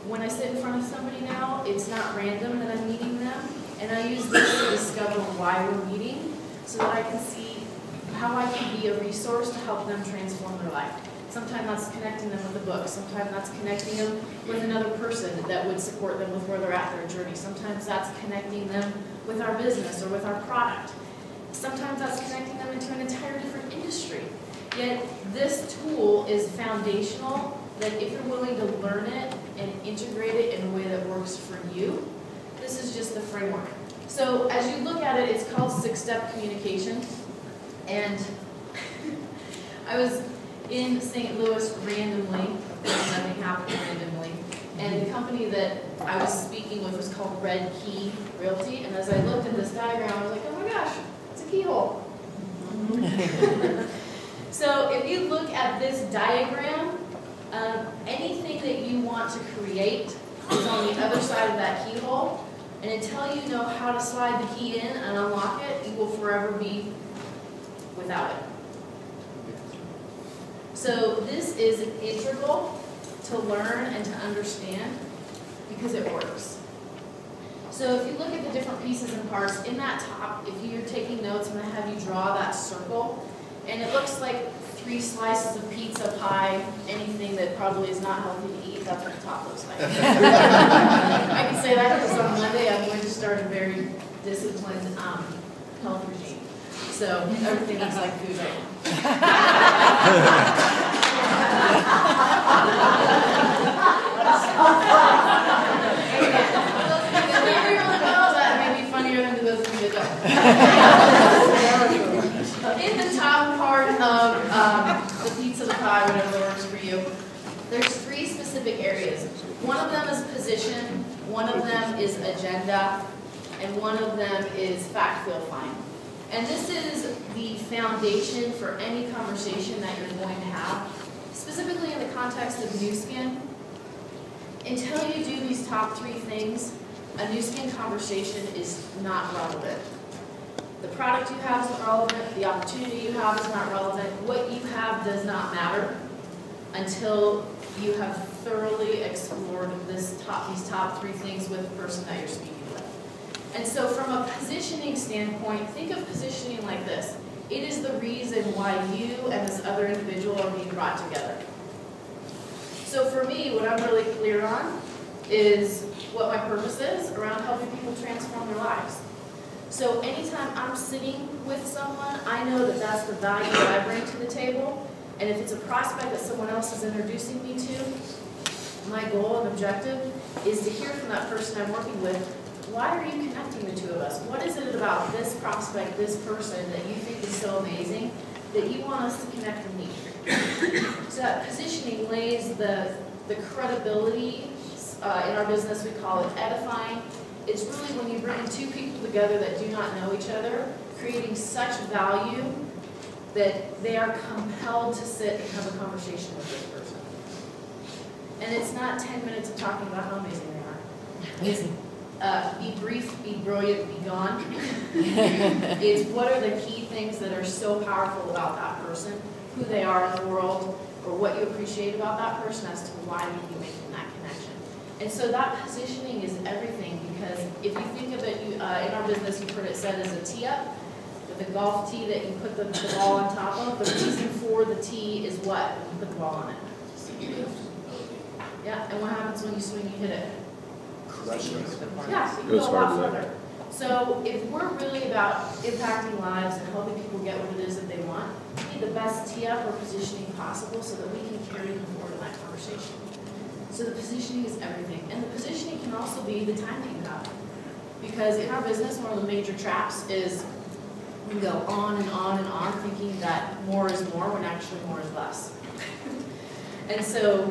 when I sit in front of somebody now, it's not random that I'm meeting them, and I use this to discover why we're meeting so that I can see how I can be a resource to help them transform their life. Sometimes that's connecting them with a book. Sometimes that's connecting them with another person that would support them with where they're at their journey. Sometimes that's connecting them with our business or with our product. Sometimes that's connecting them into an entire different industry. Yet this tool is foundational, that if you're willing to learn it and integrate it in a way that works for you, this is just the framework. So as you look at it, it's called 6-step communication. And I was in St. Louis randomly, of course nothing happened randomly, and the company that I was speaking with was called Red Key Realty, and as I looked at this diagram, I was like, oh my gosh, it's a keyhole. So if you look at this diagram, anything that you want to create is on the other side of that keyhole, and until you know how to slide the key in and unlock it, you will forever be without it. So this is integral to learn and to understand because it works. So if you look at the different pieces and parts, in that top, if you're taking notes, I'm going to have you draw that circle. And it looks like 3 slices of pizza, pie, anything that probably is not healthy to eat. That's what the top looks like. I can say that because on Monday I'm going to start a very disciplined health regime. So everything looks like food right now. That may be funnier than those of you that don't. In the top part of the pizza, the pie, whatever works for you, there's 3 specific areas. One of them is position, one of them is agenda, and one of them is fact, feel, find. And this is the foundation for any conversation that you're going to have, specifically in the context of Nuskin. Until you do these top 3 things, a Nuskin conversation is not relevant. The product you have is not relevant, the opportunity you have is not relevant, what you have does not matter until you have thoroughly explored these top 3 things with the person that you're speaking with. And so from a positioning standpoint, think of positioning like this. It is the reason why you and this other individual are being brought together. So for me, what I'm really clear on is what my purpose is around helping people transform their lives. So anytime I'm sitting with someone, I know that that's the value that I bring to the table. And if it's a prospect that someone else is introducing me to, my goal and objective is to hear from that person I'm working with, why are you connecting the 2 of us? What is it about this prospect, this person, that you think is so amazing that you want us to connect and meet? So that positioning lays the credibility. In our business, we call it edifying. It's really when you bring 2 people together that do not know each other, creating such value that they are compelled to sit and have a conversation with this person. And it's not 10 minutes of talking about how amazing they are. It's be brief, be brilliant, be gone. It's what are the key things that are so powerful about that person, who they are in the world, or what you appreciate about that person as to why you're making that connection. And so that positioning is everything, because if you think of it, in our business, you've heard it said as a tee-up, with a golf tee that you put the ball on top of. The reason for the tee is what? When you put the ball on it. Yeah, and what happens when you swing, you hit it? Yeah, so you go a lot further. So if we're really about impacting lives and helping people get what it is that they want, we need the best tee-up or positioning possible so that we can carry them forward in that conversation. So the positioning is everything. And the positioning can also be the time that you have. Because in our business, one of the major traps is we go on and on and on thinking that more is more when actually more is less. And so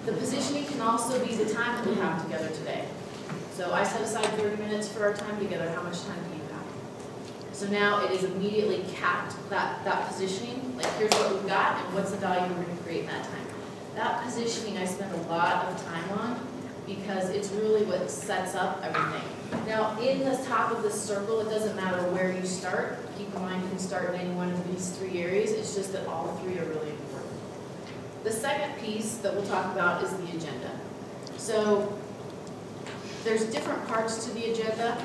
the positioning can also be the time that we have together today. So I set aside 30 minutes for our time together. How much time do you have? So now it is immediately capped, that positioning, like here's what we've got and what's the value we're going to create in that time. That positioning I spend a lot of time on because it's really what sets up everything. Now in the top of this circle, it doesn't matter where you start. Keep in mind you can start in any one of these 3 areas. It's just that all 3 are really important. The second piece that we'll talk about is the agenda. So there's different parts to the agenda.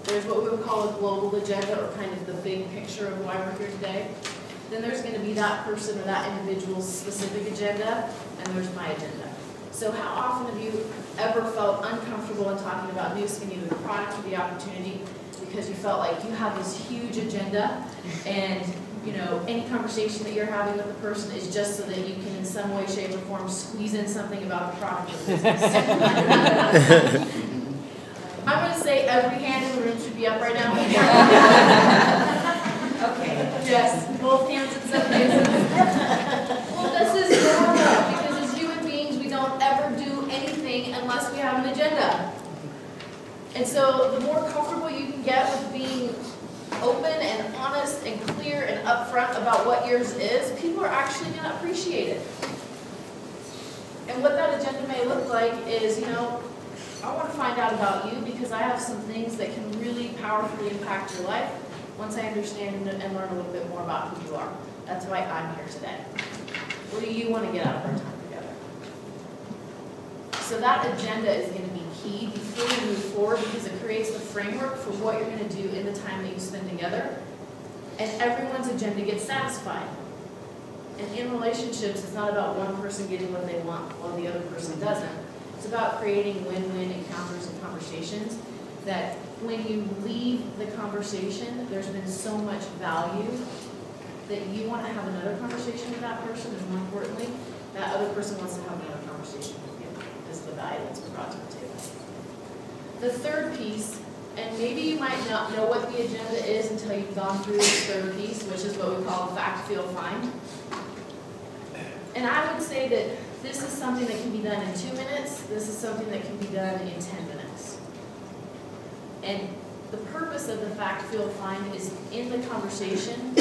There's what we would call a global agenda, or kind of the big picture of why we're here today. Then there's going to be that person or that individual's specific agenda, and there's my agenda. So how often have you ever felt uncomfortable in talking about Nuskin, either the product or the opportunity, because you felt like you have this huge agenda, and you know, any conversation that you're having with the person is just so that you can in some way, shape, or form squeeze in something about the product or business? I'm going to say every hand in the room should be up right now. Okay, yes, both hands in some cases. Well, this is normal, because as human beings, we don't ever do anything unless we have an agenda. And so the more comfortable you can get with being open and honest and clear and upfront about what yours is, people are actually going to appreciate it. And what that agenda may look like is, you know, I want to find out about you because I have some things that can really powerfully impact your life once I understand and learn a little bit more about who you are. That's why I'm here today. What do you want to get out of our time together? So that agenda is going to be key before you move forward, because it creates the framework for what you're going to do in the time that you spend together. And everyone's agenda gets satisfied. And in relationships, it's not about one person getting what they want while the other person doesn't. It's about creating win-win encounters and conversations that when you leave the conversation, there's been so much value that you want to have another conversation with that person, and more importantly, that other person wants to have another conversation with you. This is the value that's been brought to the table. The third piece, and maybe you might not know what the agenda is until you've gone through this third piece, which is what we call fact, feel, find. And I would say that this is something that can be done in 2 minutes. This is something that can be done in 10 minutes. And the purpose of the fact, feel, find is in the conversation,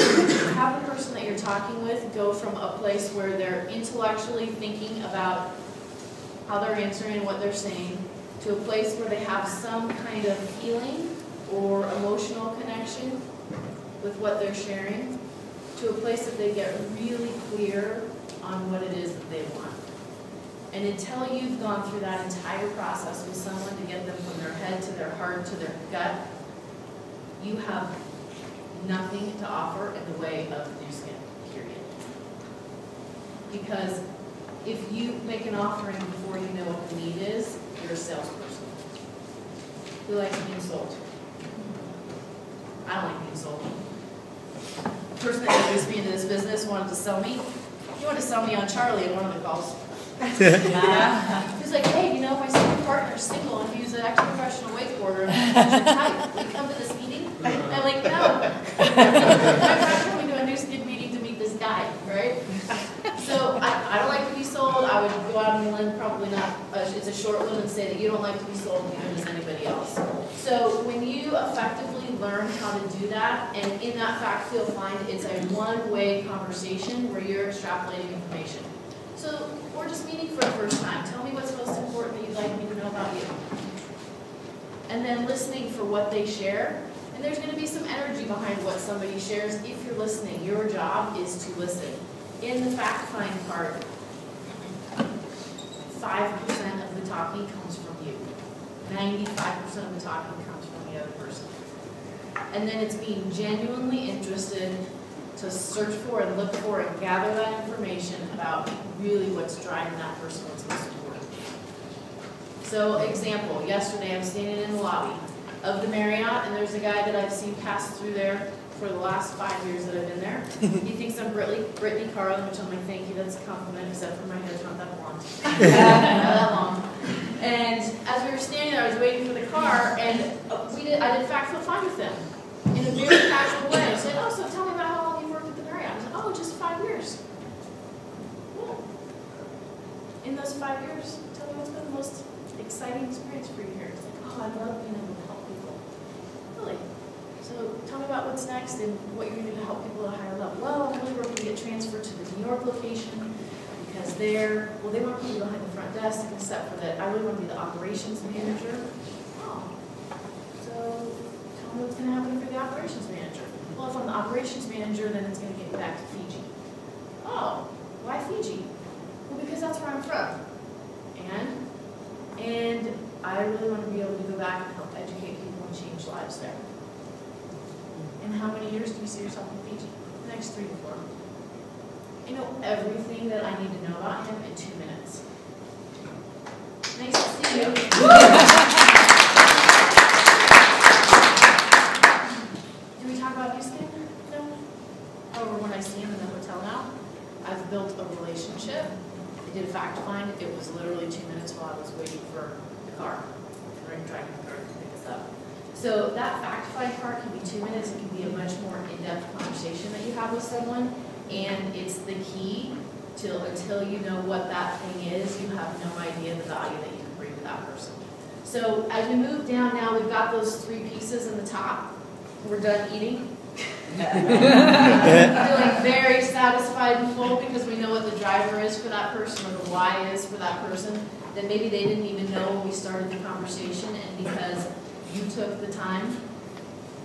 have the person that you're talking with go from a place where they're intellectually thinking about how they're answering and what they're saying, to a place where they have some kind of feeling or emotional connection with what they're sharing, to a place that they get really clear on what it is that they want. And until you've gone through that entire process with someone to get them from their head to their heart to their gut, you have nothing to offer in the way of Nuskin, period. Because if you make an offering before you know what the need is, you're a salesperson. Who likes being sold? I don't like being sold. The person that introduced me into this business wanted to sell me. He wanted to sell me on Charlie in one of the calls. He was like, hey, you know, my senior partner's single and he's an ex-professional wakeboarder. And type. Will you come to this meeting? I'm like, no. I'm not coming to a Nuskin meeting to meet this guy, right? So I don't like to be sold. I would go out on a limb, probably not, it's a short limb, and say that you don't like to be sold, neither does anybody else. So when you effectively learn how to do that, and in that fact, feel, find, it's a one-way conversation where you're extrapolating information. So we're just meeting for the first time. Tell me what's most important that you'd like me to know about you. And then listening for what they share. And there's going to be some energy behind what somebody shares if you're listening. Your job is to listen. In the fact find part, 5% of the talking comes from you. 95% of the talking comes from the other person. And then it's being genuinely interested to search for and look for and gather that information about really what's driving that person, what's most important. So example, yesterday I'm standing in the lobby of the Marriott, and there's a guy that I've seen pass through there for the last 5 years that I've been there. He thinks I'm Brittany Carlin, which I'm like, thank you, that's a compliment, except for my hair's not that blonde. Not that long. And as we were standing there, I was waiting for the car, and I did fact feel find with them in a very casual way. I said, oh, so tell me about how long you've worked at the Marriott. I said, oh, just 5 years. Cool. In those 5 years, tell me what's been the most exciting experience for you here. It's like, oh, I love being able to help people. Really? So tell me about what's next and what you're going to do to help people at a higher level. Well, I'm really working to get transferred to the New York location because they want to put me behind the front desk, except for that I really want to be the operations manager. Oh, so tell me what's going to happen for the operations manager. Well, if I'm the operations manager, then it's going to get me back to Fiji. Oh, why Fiji? Well, because that's where I'm from. And I really want to be able to go back and help educate people and change lives there. And how many years do you see yourself in Fiji? The next 3 to 4. I know everything that I need to know about him in 2 minutes. Nice to see you. Do we talk about Nuskin? No. However, when I see him in the hotel now, I've built a relationship. I did a fact find. It was literally 2 minutes while I was waiting for the car. And we're driving the car to pick us up. So that fact find part can be 2 minutes. It can be a much more in-depth conversation that you have with someone. And it's the key until you know what that thing is, you have no idea the value that you can bring to that person. So as we move down now, we've got those 3 pieces in the top. We're done eating. Feeling very satisfied and full because we know what the driver is for that person or the why is for that person that maybe they didn't even know when we started the conversation, and because you took the time,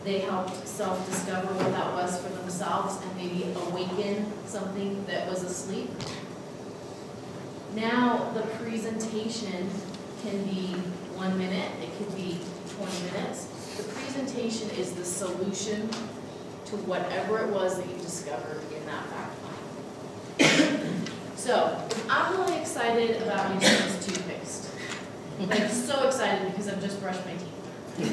they helped self-discover what that was for themselves and maybe awaken something that was asleep. Now the presentation can be 1 minute, it could be 20 minutes. The presentation is the solution to whatever it was that you discovered in that fact find. So, I'm really excited about Nuskin's toothpaste. Like, so excited because I've just brushed my teeth.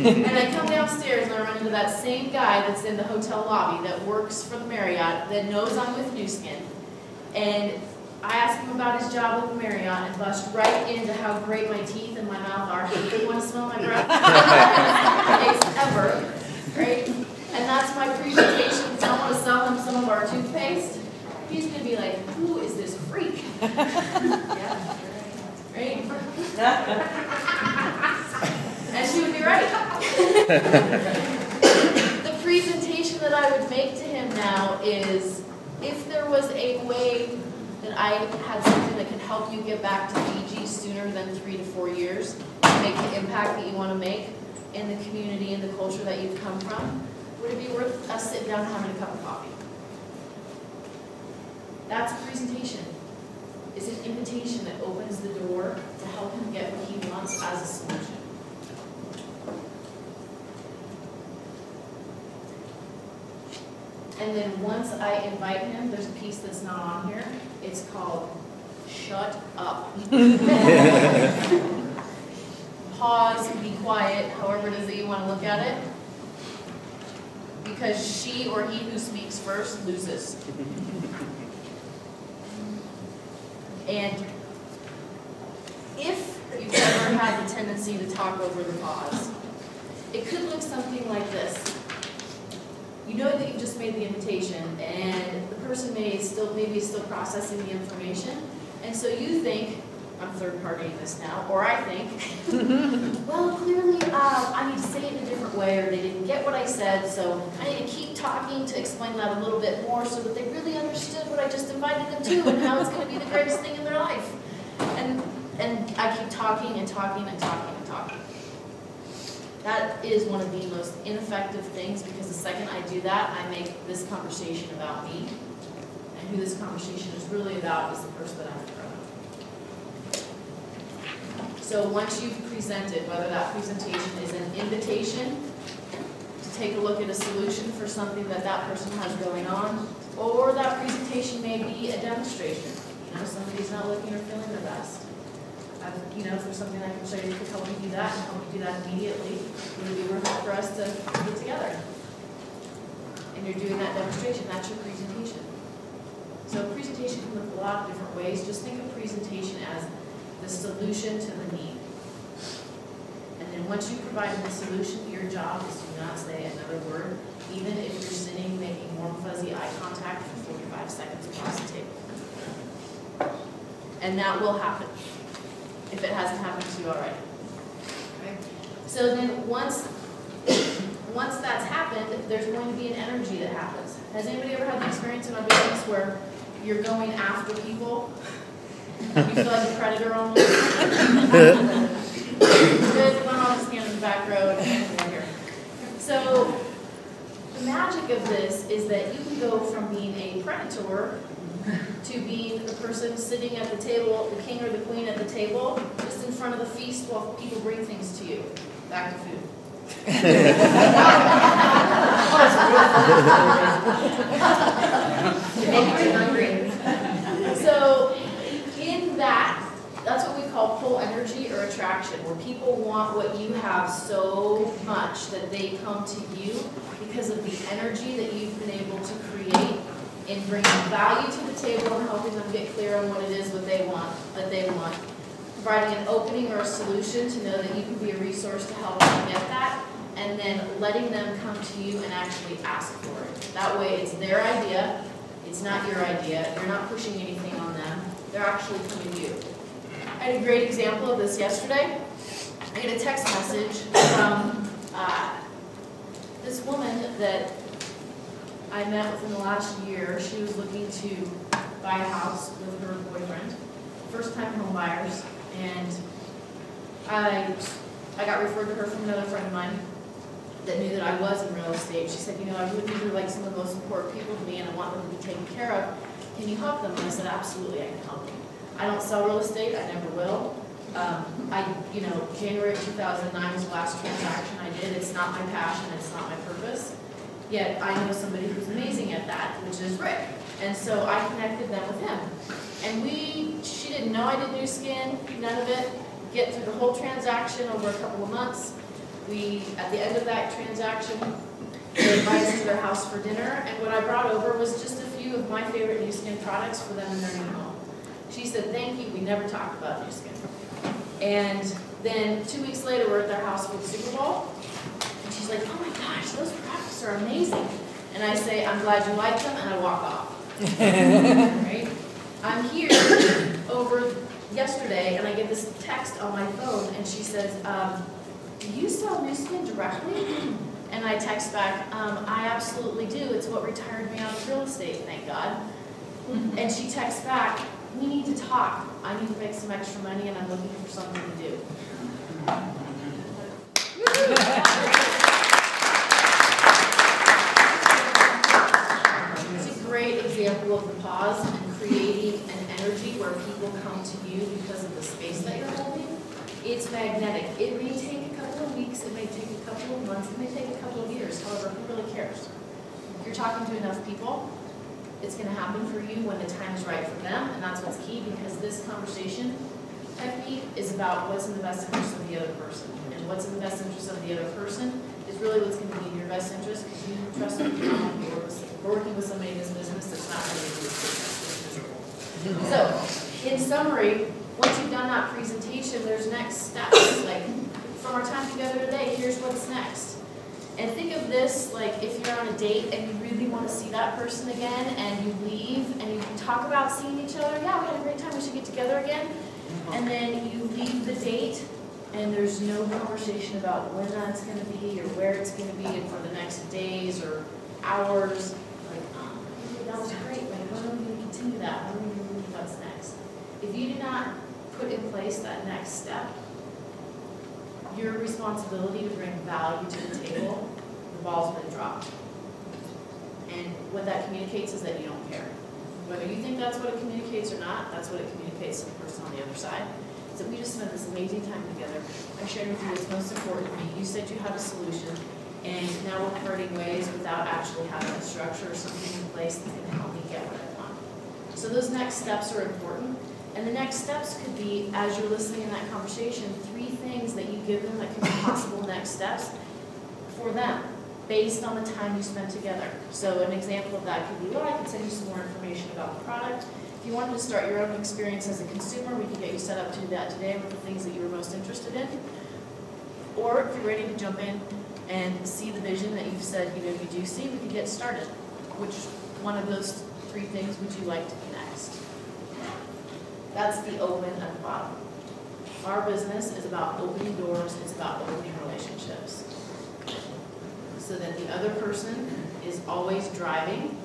And I come downstairs and I run into that same guy that's in the hotel lobby that works for the Marriott that knows I'm with Nuskin. And I ask him about his job with the Marriott and bust right into how great my teeth and my mouth are. You want to smell my breath? Taste ever, right? And that's my presentation because I want to sell him some of our toothpaste. He's going to be like, who is this freak? Yeah, right? And she would be right. The presentation that I would make to him now is, if there was a way that I had something that could help you get back to Fiji sooner than 3 to 4 years, to make the impact that you want to make in the community and the culture that you've come from, would it be worth us sitting down and having a cup of coffee? That's a presentation. It's an invitation that opens the door to help him get what he wants as a solution. And then once I invite him, there's a piece that's not on here. It's called Shut Up. Pause, be quiet, however it is that you want to look at it. Because she or he who speaks first loses. And if you've ever had the tendency to talk over the pause, it could look something like this. You know that you've just made the invitation, and the person maybe is still processing the information, and so you think, I'm third-partying this now, or I think, well, clearly I need to say it in a different way, or they didn't get what I said, so I need to keep talking to explain that a little bit more so that they really understood what I just invited them to and how it's going to be the greatest thing in their life. And I keep talking and talking and talking and talking. That is one of the most ineffective things, because the second I do that, I make this conversation about me, and who this conversation is really about is the person that I'm in front of. So once you've presented, whether that presentation is an invitation to take a look at a solution for something that that person has going on, or that presentation may be a demonstration. You know, somebody's not looking or feeling their best. You know, if there's something I can show you that could help you do that and help you do that immediately, it would be worth it for us to get together. And you're doing that demonstration, that's your presentation. So presentation can look a lot of different ways. Just think of presentation as the solution to the need. And then once you've provided the solution, your job is to not say another word, even if you're sitting making warm, fuzzy eye contact for 45 seconds across the table. And that will happen, if it hasn't happened to you already. Okay? So then once that's happened, there's going to be an energy that happens. Has anybody ever had the experience in our business where you're going after people? You feel like a predator almost? Good, my mom's standing in the back row and here. So the magic of this is that you can go from being a predator to being the person sitting at the table, the king or the queen at the table, just in front of the feast while people bring things to you. Back to food. So in that's what we call pull energy or attraction, where people want what you have so much that they come to you because of the energy that you've been able to create in bringing value to the table and helping them get clear on what it is what they want, providing an opening or a solution to know that you can be a resource to help them get that, and then letting them come to you and actually ask for it. That way it's their idea, it's not your idea, you're not pushing anything on them, they're actually coming to you. I had a great example of this yesterday. I get a text message from this woman that I met within the last year. She was looking to buy a house with her boyfriend, first-time home buyers, and I got referred to her from another friend of mine that knew that I was in real estate. She said, you know, I really think you're like some of the most important people to me, and I want them to be taken care of. Can you help them? And I said, absolutely, I can help you. I don't sell real estate, I never will. January of 2009 was the last transaction I did. It's not my passion, it's not my purpose. Yet I know somebody who's amazing at that, which is Rick. And so I connected them with him. And she didn't know I did Nuskin, none of it. Get through the whole transaction over a couple of months. At the end of that transaction, they invited us to their house for dinner, and what I brought over was just a few of my favorite Nuskin products for them in their new home. She said, thank you, we never talked about Nuskin. And then 2 weeks later, we're at their house for the Super Bowl, and she's like, oh my gosh, those products are amazing. And I say, I'm glad you like them, and I walk off. Right? I'm here over yesterday, and I get this text on my phone, and she says, do you sell Nuskin directly? And I text back, I absolutely do. It's what retired me out of real estate, thank God. And she texts back, we need to talk. I need to make some extra money, and I'm looking for something to do. It's a great example of the pause and creating an energy where people come to you because of the space that you're holding. It's magnetic. It may take a couple of weeks, it may take a couple of months, it may take a couple of years. However, who really cares? If you're talking to enough people, it's going to happen for you when the time is right for them, and that's what's key, because this conversation technique is about what's in the best interest of the other person. And what's in the best interest of the other person is really what's going to be in your best interest, because you trust me, we're working with somebody in this business that's not really in this business. So, in summary, once you've done that presentation, there's next steps. Like, from our time together today, here's what's next. And think of this like if you're on a date and you really want to see that person again, and you leave and you talk about seeing each other. Yeah, we had a great time, we should get together again. And then you leave the date and there's no conversation about when that's going to be or where it's going to be and for the next days or hours. Like, oh, that was great. Like, when are we going to continue that? When are we going to move what's next? If you do not put in place that next step, your responsibility to bring value to the table, the ball's been dropped. And what that communicates is that you don't care. Whether you think that's what it communicates or not, that's what it communicates to the person on the other side. So we just spent this amazing time together. I shared with you what's most important to me. You said you had a solution, and now we're parting ways without actually having a structure or something in place that's going to help me get what I want. So those next steps are important. And the next steps could be, as you're listening in that conversation, 3 things that you give them that could be possible next steps for them, based on the time you spend together. So an example of that could be, well, I can send you some more information about the product. If you wanted to start your own experience as a consumer, we can get you set up to do that today with the things that you were most interested in. Or if you're ready to jump in and see the vision that you've said you do see, we can get started. Which one of those 3 things would you like to be next? That's the open at the bottom. Our business is about opening doors, it's about opening relationships. So that the other person is always driving.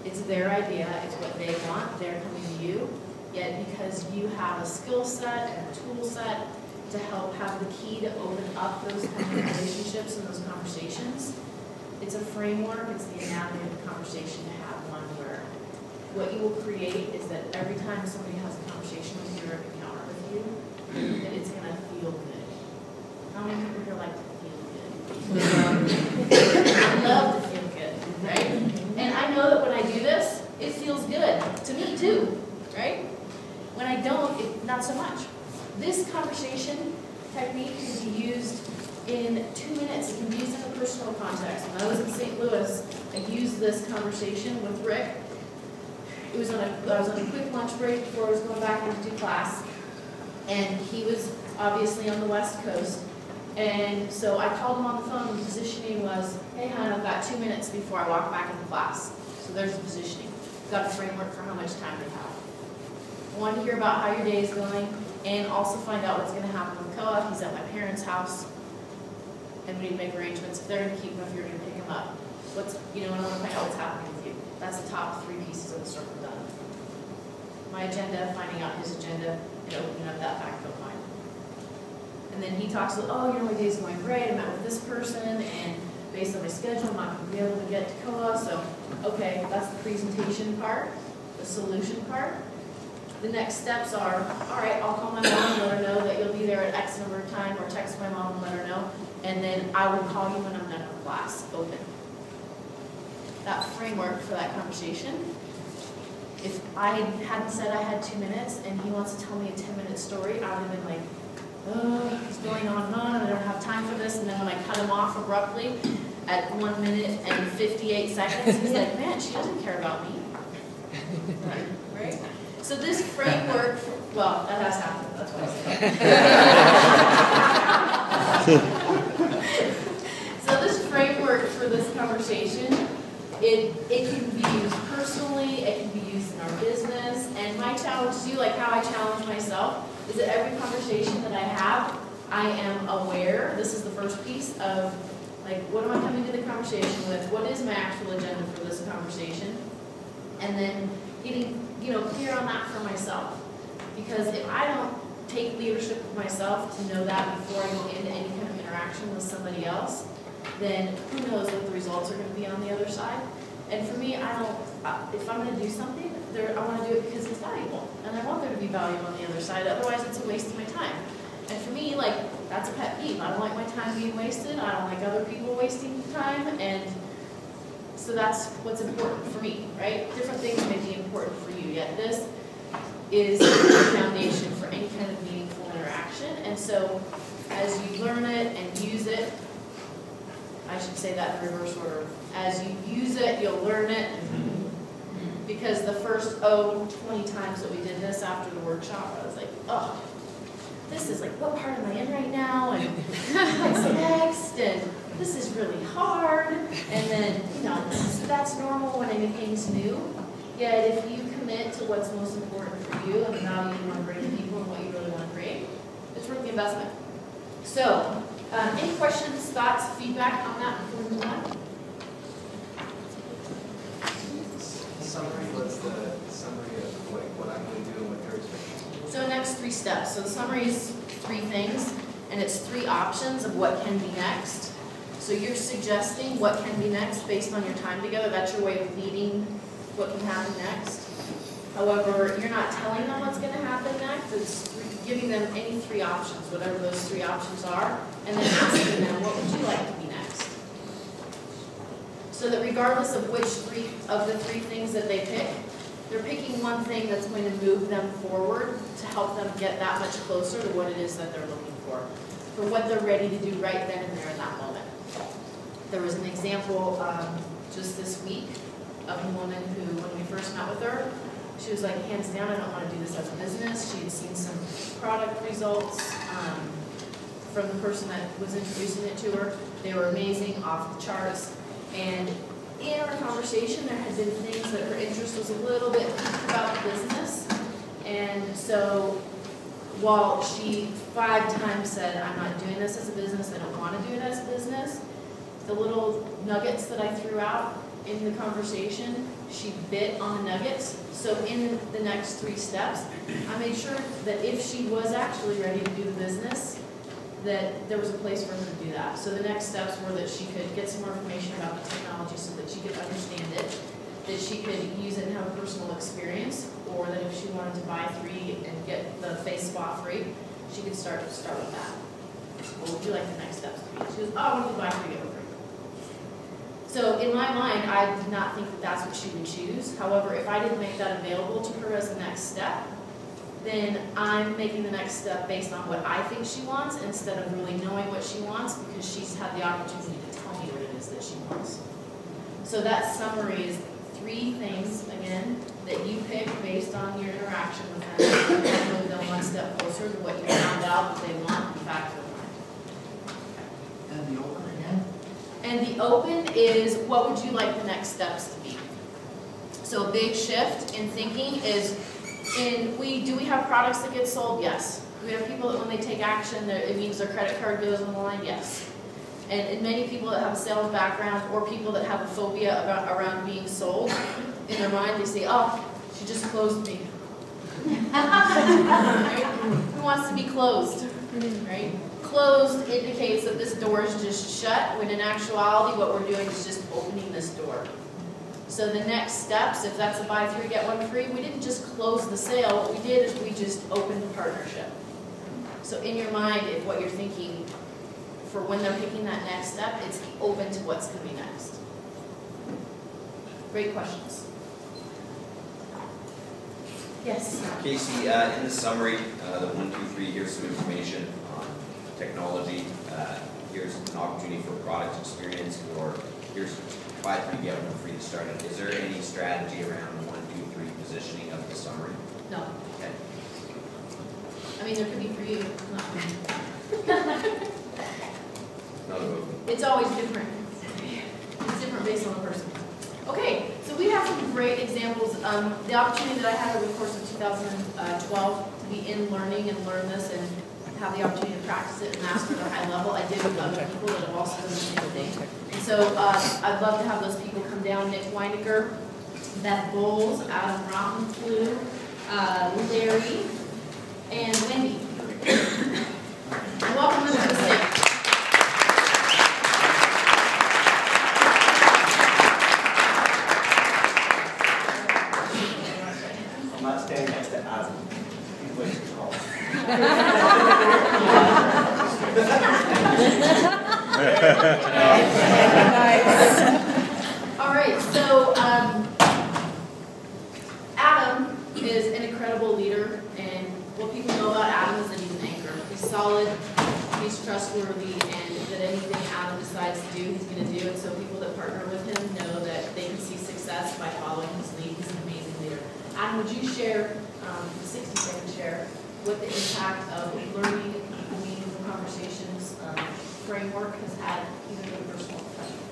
It's their idea, it's what they want, they're coming to you. Yet because you have a skill set and a tool set to help have the key to open up those kind of relationships and those conversations, it's a framework, it's the anatomy of the conversation to have one where what you will create is that every time somebody has a conversation with you or an encounter with you, that it's going to feel good. How many people here like to feel good? I love to feel good, right? And I know that when I do this, it feels good to me too, right? When I don't, not so much. This conversation technique can be used in 2 minutes. It can be used in a personal context. When I was in St. Louis, I used this conversation with Rick. I was on a quick lunch break before I was going back into class, and he was obviously on the West Coast. And so I called him on the phone, and the positioning was, hey hon, I've got 2 minutes before I walk back into class. So there's the positioning. Got a framework for how much time we have. I want to hear about how your day is going, and also find out what's going to happen with Koa. He's at my parents' house, and we need to make arrangements if they're going to keep him, if you're going to pick him up. And I want to find out what's happening with you. That's the top 3 pieces of the circle done. My agenda, finding out his agenda, and opening up that back of mine. And then he talks about, my day's going great. I met with this person, and based on my schedule, I'm not going to be able to get to Koa. So, okay, that's the presentation part, the solution part. The next steps are, all right, I'll call my mom and let her know that you'll be there at X number of time, or text my mom and let her know, and then I will call you when I'm done with class, open. That framework for that conversation, if I hadn't said I had 2 minutes and he wants to tell me a 10-minute story, I would have been like, oh, it's going on and I don't have time for this, and then when I cut him off abruptly at 1 minute and 58 seconds, he's like, man, she doesn't care about me. Right? So this framework, well, that has happened, that's why I said that. So this framework for this conversation, it can be used personally, it can be used in our business, and my challenge to you, like how I challenge myself, is that every conversation that I have, I am aware, this is the first piece of, like, what am I coming to the conversation with, what is my actual agenda for this conversation, and then getting clear on that for myself. Because if I don't take leadership of myself to know that before I go into any kind of interaction with somebody else, then who knows what the results are going to be on the other side. And for me, if I'm going to do something, I want to do it because it's valuable. And I want there to be value on the other side, otherwise it's a waste of my time. And for me, that's a pet peeve. I don't like my time being wasted, I don't like other people wasting time, and so that's what's important for me, right? Different things may be important for you, yet this is the foundation for any kind of meaningful interaction. And so as you learn it and use it, I should say that in reverse order. As you use it, you'll learn it. Because the first 20 times that we did this after the workshop, I was like, oh, this is like, what part am I in right now? And what's next? And this is really hard. And then, that's normal when anything's new. Yet if you commit to what's most important for you and the value you want to bring to people and what you really want to create, it's worth the investment. So, any questions, thoughts, feedback on that before we move on? What's the summary of what I'm going to do and what they're expecting? So next 3 steps. So the summary is 3 things, and it's 3 options of what can be next. So you're suggesting what can be next based on your time together. That's your way of leading what can happen next. However, you're not telling them what's going to happen next. It's giving them any 3 options, whatever those 3 options are, and then asking them, what would you like to be next? So that regardless of which 3 of the 3 things that they pick, they're picking one thing that's going to move them forward to help them get that much closer to what it is that they're looking for what they're ready to do right then and there in that moment. There was an example just this week of a woman who, when we first met with her, she was like, hands down, I don't want to do this as a business. She had seen some product results from the person that was introducing it to her. They were amazing, off the charts. And in our conversation, there had been things that her interest was a little bit about the business. And so while she 5 times said, I'm not doing this as a business, I don't want to do it as a business, the little nuggets that I threw out in the conversation, she bit on the nuggets. So in the next 3 steps, I made sure that if she was actually ready to do the business, that there was a place for her to do that. So the next steps were that she could get some more information about the technology so that she could understand it. that she could use it and have a personal experience, or that if she wanted to buy 3 and get the face spa free, she could start with that. What would you like the next steps to be? She goes, oh, I want to buy 3, get 1 free. So in my mind, I did not think that that's what she would choose. However, if I didn't make that available to her as the next step, then I'm making the next step based on what I think she wants instead of really knowing what she wants, because she's had the opportunity to tell me what it is that she wants. So that summary is 3 things, again, that you pick based on your interaction with them and move them one step closer to what you found out that they want in fact or mind. And the open again? And the open is, what would you like the next steps to be? So a big shift in thinking is, do we have products that get sold? Yes. Do we have people that when they take action, it means their credit card goes on the line? Yes. And many people that have a sales background or people that have a phobia around being sold, in their mind they say, oh, she just closed me. Right? Who wants to be closed? Right? Closed indicates that this door is just shut, when in actuality what we're doing is just opening this door. So the next steps, if that's a buy 3, get 1 free, we didn't just close the sale. What we did is we just opened the partnership. So in your mind, if what you're thinking for when they're picking that next step, it's open to what's coming next. Great questions. Yes? Casey, in the summary, the 1, 2, 3, here's some information on technology, here's an opportunity for product experience, or here's buy 3, get 1 free to start it. Is there any strategy around the 1, 2, 3 positioning of the summary? No. Okay. I mean, there could be for you, not for me. Not a movement. It's always different. It's different based on the person. Okay, so we have some great examples. The opportunity that I had over the course of 2012 to be in learning and learn this and have the opportunity to practice it and master it at a high level, I did with other people that have also done the same thing. And so I'd love to have those people come down. Nick Weinecker, Beth Bowles, Adam Rothenflew, Larry, and Wendy. Welcome them to the stage. I'm not standing next to Adam. He's way too tall. All right, so Adam is an incredible leader, and what people know about Adam is that he's an anchor. He's solid, he's trustworthy, and that anything Adam decides to do, he's going to do. And so people that partner with him know that they can see success by following his lead. He's an amazing leader. Adam, would you share, 60-second share, what the impact of learning meaningful conversations framework has had either for personal or professional?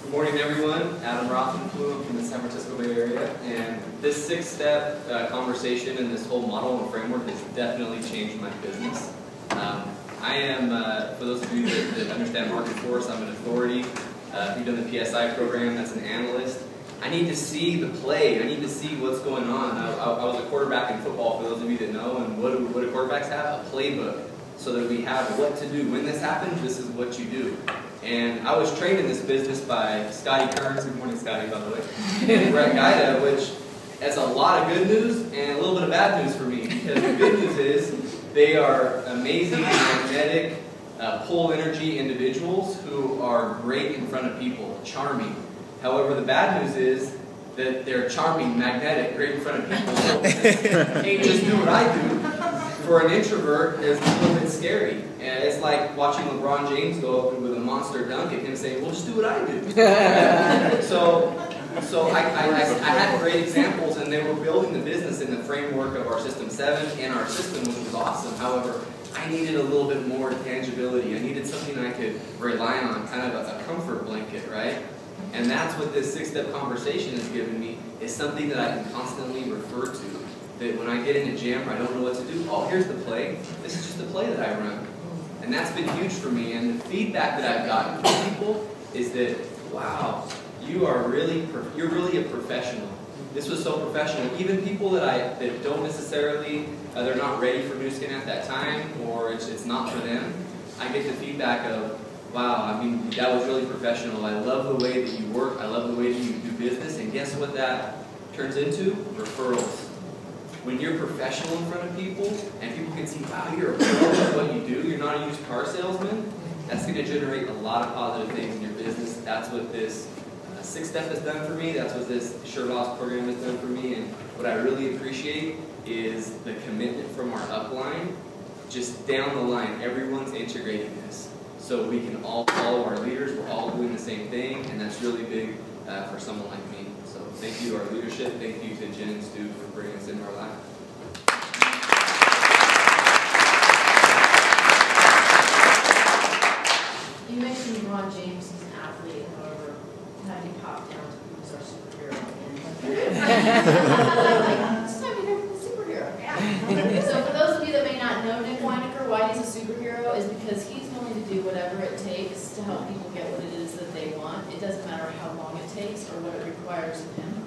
Good morning, everyone. Adam Rothenflew from the San Francisco Bay Area, and this 6-step conversation and this whole model and framework has definitely changed my business. I am, for those of you that understand market force, I'm an authority. If you've done the PSI program, that's an analyst. I need to see the play. I need to see what's going on. I was a quarterback in football, for those of you that know, and what do quarterbacks have? A playbook, so that we have what to do. When this happens, this is what you do. And I was trained in this business by Scotty Kearns. Good morning, Scotty, by the way. And Brett Guida, which has a lot of good news and a little bit of bad news for me. Because the good news is they are amazing, magnetic, pull energy individuals who are great in front of people, charming. However, the bad news is that they're charming, magnetic, great in front of people. So, hey, just do what I do. For an introvert, it's a little bit scary. And it's like watching LeBron James go up with a monster dunk and him saying, well, just do what I do. So I had great examples, and they were building the business in the framework of our System 7 and our system, which was awesome. However, I needed a little bit more tangibility. I needed something I could rely on, kind of a comfort blanket, right? And that's what this 6-step conversation has given me, is something that I can constantly refer to. That when I get in a jam or I don't know what to do, oh, here's the play. This is just the play that I run. And that's been huge for me. And the feedback that I've gotten from people is that, wow, you're really a professional. This was so professional. Even people that don't necessarily, they're not ready for Nuskin at that time, or it's not for them, I get the feedback of, wow, I mean, that was really professional. I love the way that you work. I love the way that you do business. And guess what that turns into? Referrals. When you're professional in front of people and people can see, wow, you're a pro at what you do, you're not a used car salesman, that's going to generate a lot of positive things in your business. That's what this 6-step has done for me. That's what this Sure Boss program has done for me. And what I really appreciate is the commitment from our upline. Just down the line, everyone's integrating this. So we can all follow our leaders. We're all doing the same thing. And that's really big for someone like me. So thank you to our leadership. Thank you to Jen and Stu for bringing us into our life. You mentioned Ron James, he's an athlete, however, have you pop down to who's our superhero? It's time to hear from the superhero. Yeah. So for those of you that may not know Nick Weinecker, why he's a superhero is because he's willing to do whatever it takes to help people get what it is that they want. It doesn't matter how long it takes or what it requires of him.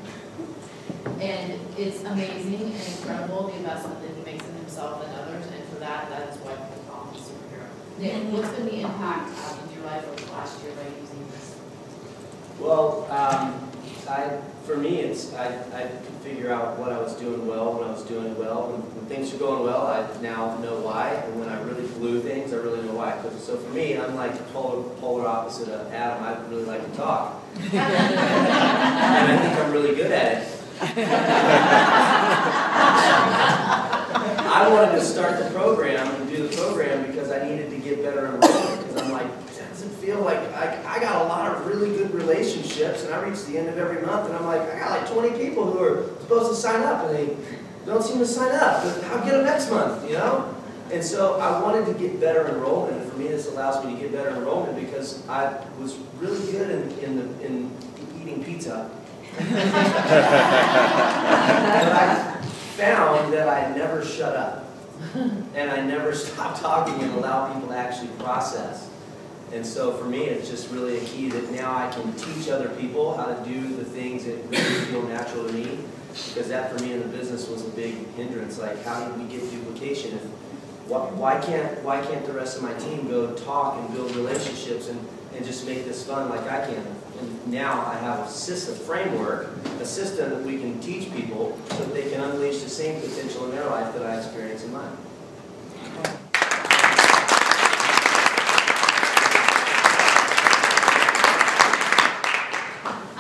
And it's amazing and incredible the investment that he makes in himself and others, and for that is why people call him a superhero. Nick, what's been the impact in your life over the last year by using this? Well, for me, I could figure out what I was doing well when I was doing it well. When things are going well, I now know why. And when I really blew things, I really know why. So for me, I'm like the polar opposite of Adam. I really like to talk. And I think I'm really good at it. I wanted to start the program and do the program because I needed to get better enrollment. Because I'm like, it doesn't feel like I got a lot of really good relationships, and I reach the end of every month, and I'm like, I got like 20 people who are supposed to sign up, and they don't seem to sign up. I'll get them next month, you know? And so I wanted to get better enrollment, and for me, this allows me to get better enrollment because I was really good in eating pizza. But I found that I never shut up, and I never stopped talking and allow people to actually process. And so for me, it's just really a key that now I can teach other people how to do the things that really feel natural to me, because that for me in the business was a big hindrance. Like, how did we get duplication? Why can't the rest of my team go talk and build relationships and just make this fun like I can? And now I have a system, framework, a system that we can teach people so that they can unleash the same potential in their life that I experience in mine.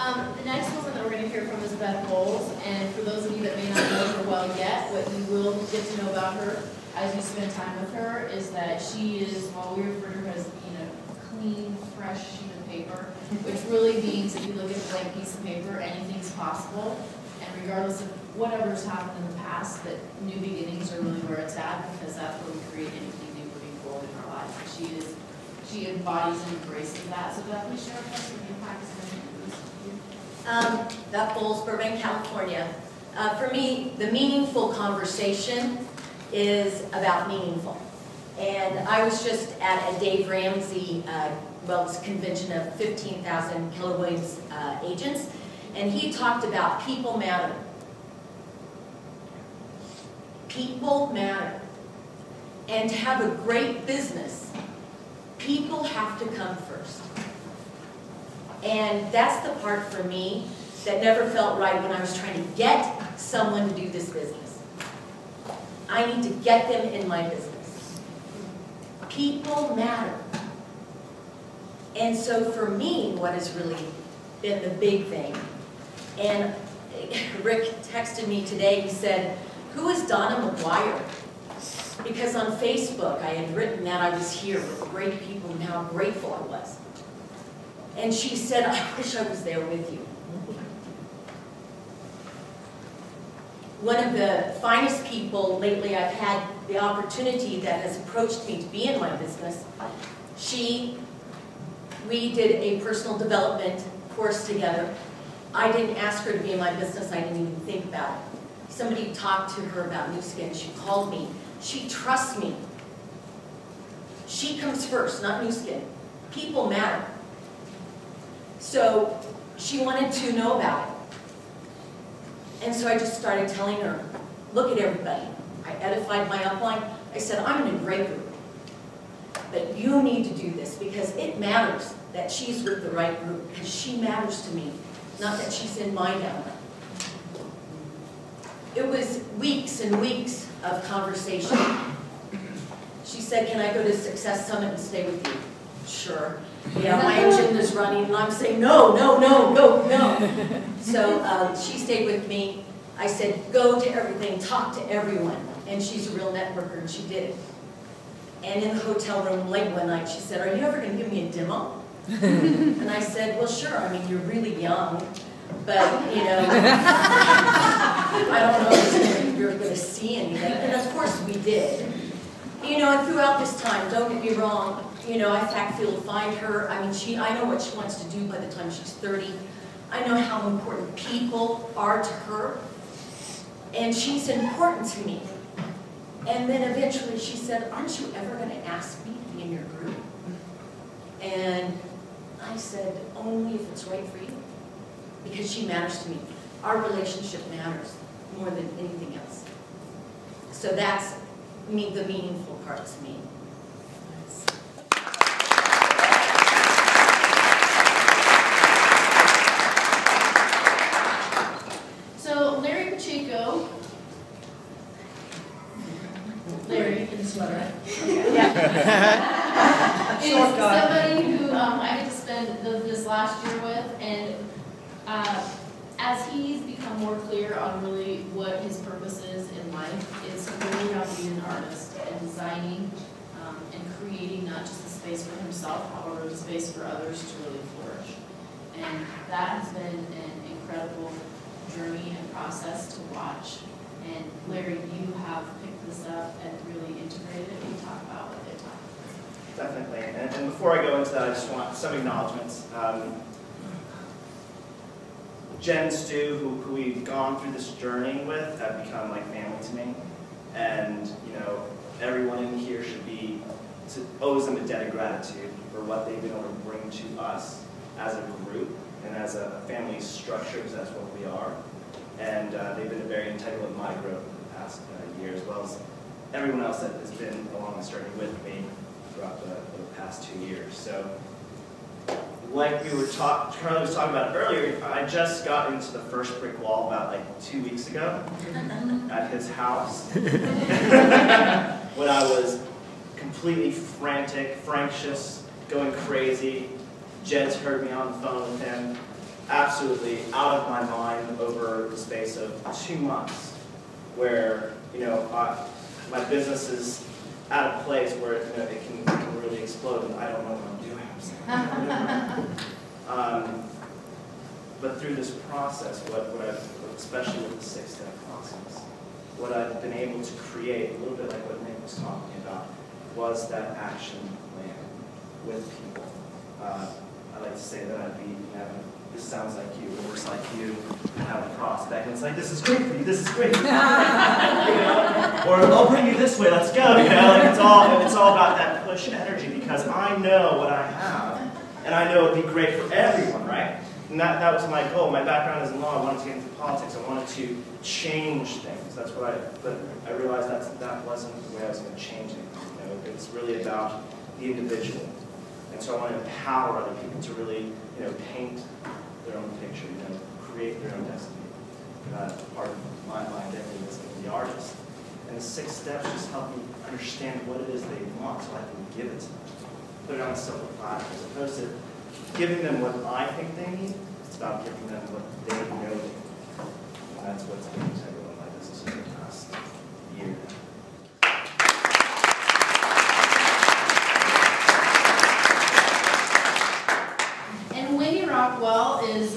The next woman that we're going to hear from is Beth Bowles, and for those of you that may not know her well yet, what you will get to know about her as you spend time with her is that she is, well, we refer to her as being a clean, fresh sheet of paper, which really means if you look at a blank piece of paper, anything's possible, and regardless of whatever's happened in the past, that new beginnings are really where it's at, because that's where we create anything new moving forward in our lives. And she embodies and embraces that. So Beth, please share with us what the impact is going to be. Beth Bowles, Burbank, California. For me, the meaningful conversation is about meaningful. And I was just at a Dave Ramsey wellness convention of 15,000 Keller Williams agents, and he talked about people matter. People matter. And to have a great business, people have to come first. And that's the part for me that never felt right when I was trying to get someone to do this business. I need to get them in my business. People matter. And so for me, what has really been the big thing, and Rick texted me today, he said, "Who is Donna McGuire?" Because on Facebook I had written that I was here with great people and how grateful I was. And she said, "I wish I was there with you." One of the finest people lately I've had the opportunity that has approached me to be in my business, we did a personal development course together. I didn't ask her to be in my business, I didn't even think about it. Somebody talked to her about Nuskin, she called me. She trusts me. She comes first, not Nuskin. People matter. So she wanted to know about it. And so I just started telling her, look at everybody. I edified my upline. I said, I'm in a great group. But you need to do this because it matters that she's with the right group because she matters to me, not that she's in my downline. It was weeks and weeks of conversation. She said, can I go to Success Summit and stay with you? Sure. Yeah, my agenda's running, and I'm saying, no. So she stayed with me. I said, go to everything, talk to everyone. And she's a real networker, and she did it. And in the hotel room late one night, she said, are you ever going to give me a demo? And I said, well, sure. I mean, you're really young, but, you know, I don't know if you're going to see anything. And of course we did. You know, and throughout this time, don't get me wrong, you know, I fact field find her. I mean, I know what she wants to do by the time she's 30. I know how important people are to her. And she's important to me. And then eventually she said, aren't you ever going to ask me to be in your group? And I said, only if it's right for you. Because she matters to me. Our relationship matters more than anything else. So that's the meaningful part to me. So Larry Pacheco, Larry in the sweater, is somebody who I get to spend this last year with, and as he's become more clear on really what his purpose is in life, it's really about being an artist and designing and creating not just a space for himself, however, a space for others to really flourish. And that has been an incredible journey and process to watch. And Larry, you have picked this up and really integrated it. Can you talk about what they talk about? Definitely. And before I go into that, I just want some acknowledgments. Jen and Stu, who we've gone through this journey with, have become like family to me. And, you know, everyone in here owes them a debt of gratitude for what they've been able to bring to us as a group and as a family structure, because that's what we are. And they've been very integral in my growth in the past year, as well as everyone else that has been along this journey with me throughout the past 2 years. So, like Charlie was talking about earlier, I just got into the first brick wall about like 2 weeks ago at his house when I was completely frantic, fractious, going crazy. Jed's heard me on the phone with him, absolutely out of my mind over the space of 2 months, where, you know, my business is at a place where it can really explode, and I don't know what I'm doing. But through this process, what I've, especially with the 6-step process, what I've been able to create, a little bit like what Nick was talking about, was that action plan with people. I like to say that I'd be having, this sounds like you, it looks like you, have a prospect, and it's like, this is great for you, this is great. You know? Or I'll bring you this way, let's go. You know, like it's all about that push energy, because I know what I have, and I know it'd be great for everyone, right? And that was my goal. My background is in law. I wanted to get into politics. I wanted to change things. That's what but I realized that wasn't the way I was going to change it. You know, it's really about the individual. And so I want to empower other people to really, you know, paint their own picture, you know, create their own destiny. Part of my identity is the artist. And the 6 steps just help me understand what it is they want so I can give it to them. Put it on a simple platter, as opposed to giving them what I think they need. It's about giving them what they know they need. And that's what's been integral in my business over the past year. And Wendy Rockwell is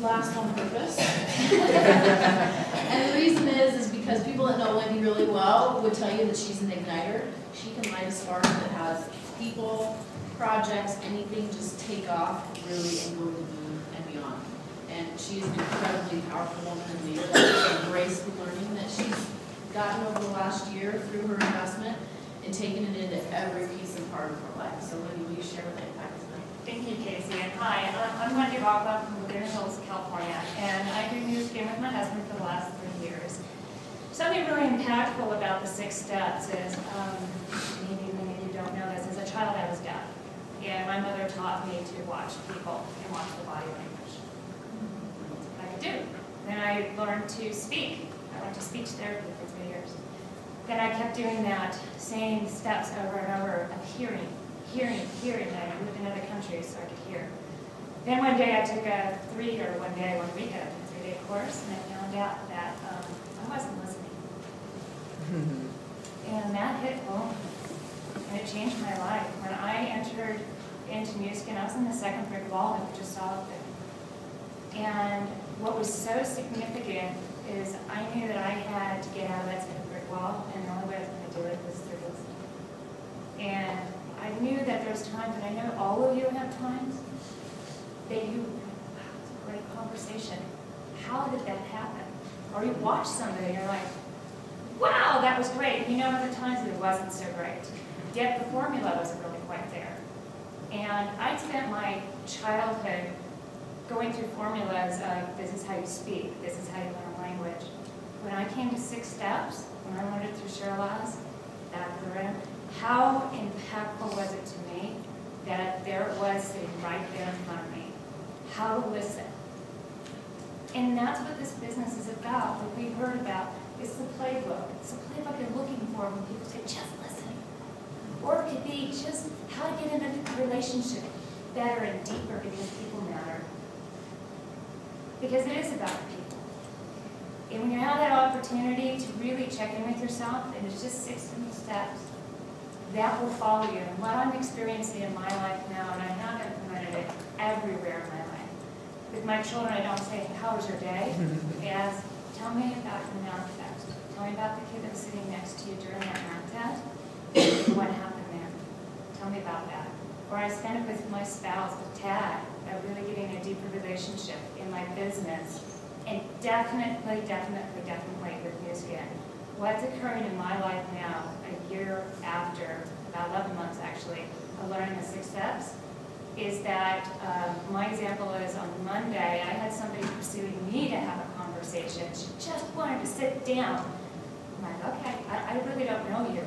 last on purpose. And the reason is because people that know Wendy really well would tell you that she's an igniter. She can light a spark that has people, projects, anything just take off really and go to the moon and beyond. And she's an incredibly powerful woman and leader that has embraced the learning that she's gotten over the last year through her investment and taken it into every piece and part of her life. So Wendy, will you share what that impact has been? Thank you, Casey. And hi, I'm Wendy Rockwell from Laguna Hills, California, and I do Nuskin with my husband for the last 3 years. Something really impactful about the 6 steps is maybe to watch people and watch the body language. I could do. Then I learned to speak. I went to speech therapy for 3 years. Then I kept doing that, saying steps over and over of hearing. I moved in other countries so I could hear. Then one day I took a one week, a 3-day course, and I found out that I wasn't listening. And that hit home, and it changed my life. When I entered into Nuskin, I was in the second brick wall, and I just saw it. And what was so significant is I knew that I had to get out of that second brick wall, and the only way I was going to do it was through listening. And I knew that there's times, and I know all of you have times, that you, wow, it's a great conversation. How did that happen? Or you watch somebody and you're like, wow, that was great. You know, other times it wasn't so great. Yet the formula wasn't really quite there. And I spent my childhood going through formulas of this is how you speak, this is how you learn a language. When I came to 6 steps, when I learned it through Cheryl's back of the room, how impactful was it to me that there it was sitting right there in front of me. How to listen. And that's what this business is about. What we heard about is the playbook. It's the playbook you're looking for when people say, just listen. Or it could be just how to get into a relationship better and deeper because people matter. Because it is about people. And when you have that opportunity to really check in with yourself, and it's just 6 simple steps, that will follow you. And what I'm experiencing in my life now, and I have implemented it everywhere in my life. With my children, I don't say, how was your day? As, tell me about your math test. Tell me about the kid that was sitting next to you during that math test. What happened there? Tell me about that. Or I spend it with my spouse, with Tad, really getting a deeper relationship in my business. And definitely with Nuskin. What's occurring in my life now, a year after, about 11 months actually, of learning the 6 steps, is that my example is on Monday, I had somebody pursuing me to have a conversation. She just wanted to sit down. I'm like, okay, I really don't know you.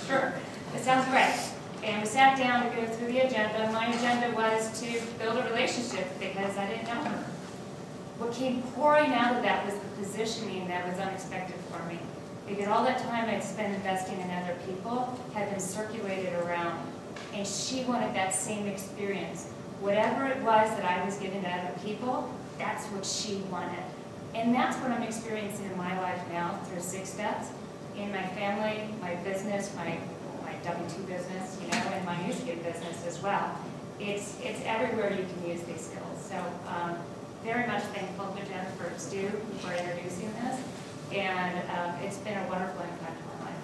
Sure, it sounds great. And we sat down to go through the agenda. My agenda was to build a relationship because I didn't know her. What came pouring out of that was the positioning that was unexpected for me. Because all that time I'd spent investing in other people had been circulated around. And she wanted that same experience. Whatever it was that I was giving to other people, that's what she wanted. And that's what I'm experiencing in my life now through 6 steps. In my family, my business, my W-2 business, you know, and my Nuskin business as well. It's everywhere you can use these skills. So very much thankful to Jennifer and Stu for introducing this. And it's been a wonderful impact on my life.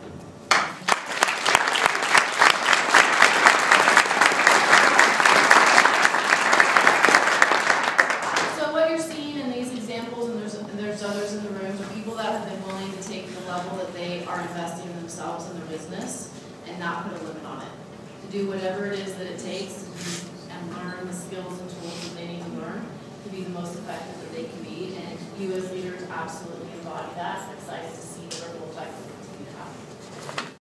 So what you're seeing in these examples, and there's others in the room, are people that have been willing to take the level that they are investing in themselves and their business and not put a limit on it. To do whatever it is that it takes and learn the skills and tools that they need to learn to be the most effective that they can be. And you as leaders absolutely embody that. I'm excited to see the ripple effect